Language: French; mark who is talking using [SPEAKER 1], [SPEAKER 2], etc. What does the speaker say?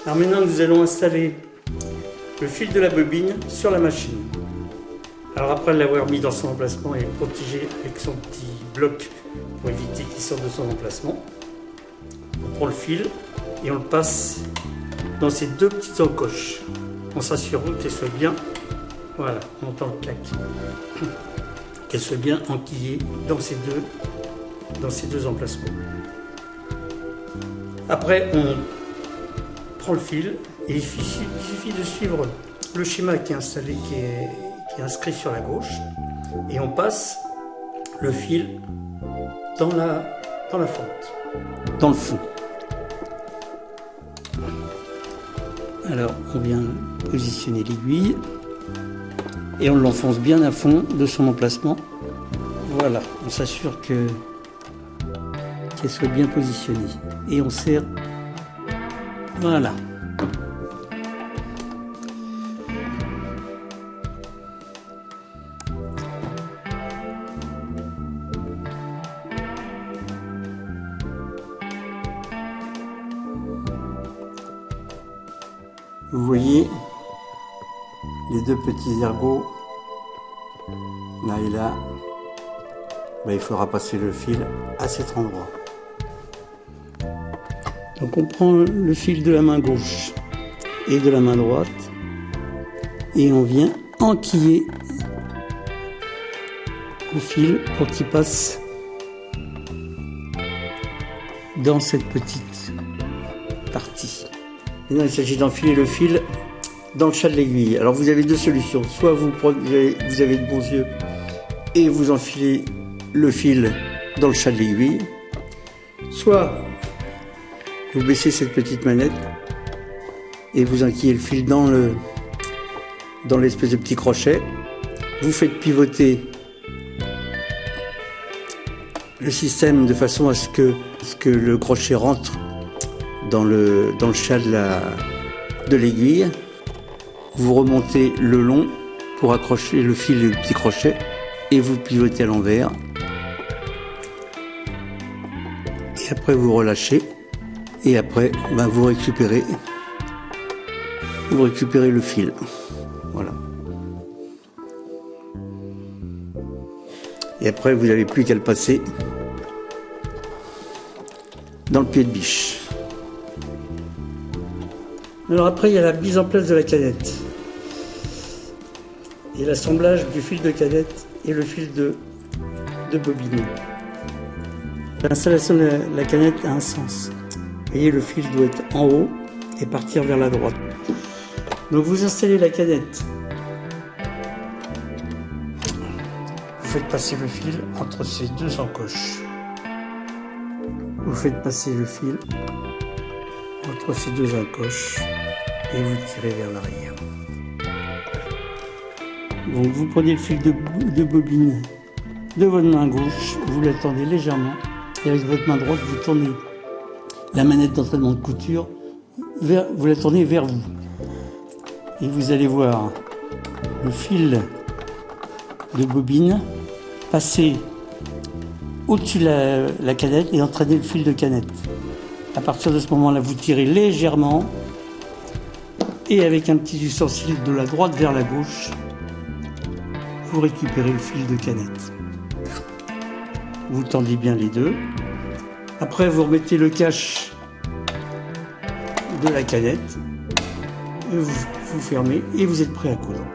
[SPEAKER 1] Alors maintenant nous allons installer le fil de la bobine sur la machine. Alors après l'avoir mis dans son emplacement et protégé avec son petit bloc pour éviter qu'il sorte de son emplacement, on prend le fil et on le passe dans ces deux petites encoches en s'assurant qu'elles soient bien, voilà, on entend le clac, qu'elles soient bien enquillées dans ces deux emplacements. Après on prend le fil et il suffit de suivre le schéma qui est installé, qui est inscrit sur la gauche, et on passe le fil dans la fente, dans le fond. Alors on vient positionner l'aiguille et on l'enfonce bien à fond de son emplacement. Voilà, on s'assure qu'elle soit bien positionnée et on serre. Voilà. Vous voyez les deux petits ergots, là et là, il faudra passer le fil à cet endroit. Donc on prend le fil de la main gauche et de la main droite et on vient enquiller le fil pour qu'il passe dans cette petite partie. Maintenant, il s'agit d'enfiler le fil dans le chat de l'aiguille. Alors vous avez deux solutions. Soit vous avez de bons yeux et vous enfilez le fil dans le chat de l'aiguille. Soit vous baissez cette petite manette et vous enquillez le fil dans l'espèce de petit crochet. Vous faites pivoter le système de façon à ce que le crochet rentre dans le chat de l'aiguille. Vous remontez le long pour accrocher le fil et le petit crochet et vous pivotez à l'envers. Et après vous relâchez et après vous récupérez le fil. Voilà. Et après vous n'avez plus qu'à le passer dans le pied de biche. Alors après, il y a la mise en place de la canette et l'assemblage du fil de canette et le fil de bobine. L'installation de la canette a un sens. Vous voyez, le fil doit être en haut et partir vers la droite. Donc vous installez la canette. Vous faites passer le fil entre ces deux encoches. Vous faites passer le fil entre ces deux encoches et vous tirez vers l'arrière. Donc vous prenez le fil de bobine de votre main gauche, vous la tendez légèrement et avec votre main droite vous tournez la manette d'entraînement de couture, vous la tournez vers vous et vous allez voir le fil de bobine passer au-dessus de la canette et entraîner le fil de canette. À partir de ce moment-là, vous tirez légèrement et avec un petit ustensile de la droite vers la gauche, vous récupérez le fil de canette. Vous tendez bien les deux. Après, vous remettez le cache de la canette, et vous fermez et vous êtes prêt à coudre.